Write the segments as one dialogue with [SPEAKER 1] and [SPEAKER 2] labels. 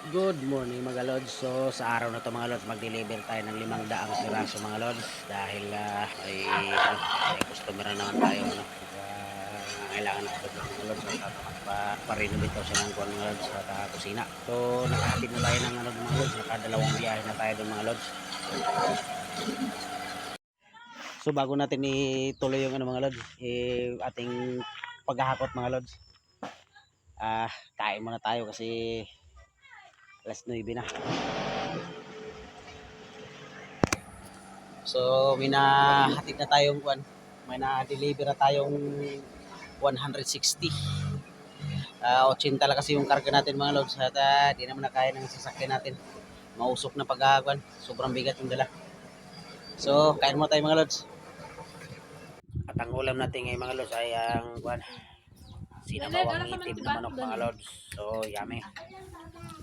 [SPEAKER 1] Good morning mga lods. So sa araw na to mga lods, mag-deliver tayo ng 500 piraso mga lods dahil may customer na naman tayo kailangan ng product mga lods at pa-renovate daw siya ng kuwan mga lods sa kusina. So nakahatid na tayo ng mga lods, nakadalawang biyahe na tayo doon mga lods. So bago natin ituloy yung mga lods, ating paghahakot mga lods. Kain muna tayo kasi alas 9 na. So, may nahatid na tayong may na-deliver na tayong 160. 80 lang kasi yung karga natin mga lods at di naman na kaya ng sasakyan natin. Mausok na pagkakwan. Sobrang bigat yung dala. So, kain mo tayo mga lods. At ang ulam natin ngayon mga lods ay ang sinabawang itim na manok mga lods. So, yummy.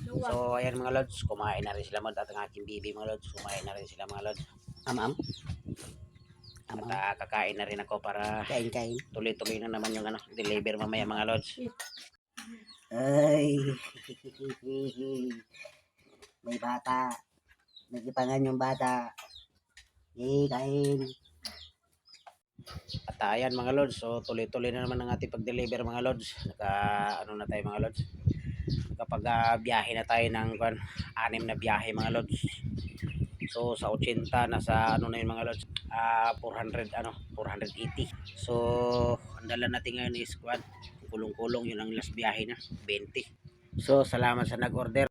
[SPEAKER 1] So, ayan mga lods, kumain na rin sila mga at ang aking bibi mga lods, kumain na rin sila mga lods. Am-am. At kakain na rin ako para kain. Tuloy-tuloy na naman yung deliver mamaya mga lods.
[SPEAKER 2] Ay, may bata. Nagipangan yung bata. Kain.
[SPEAKER 1] At ayan mga lods, so tuloy-tuloy na naman ang ating pag-deliver mga lods. Na tayo mga lods. Kapag biyahe na tayo ng 6 na biyahe mga lods. So sa 80 nasa na yun mga lods, 480. So ang dala natin ngayon is kulong-kulong, yun ang last biyahe na 20. So salamat sa nag-order.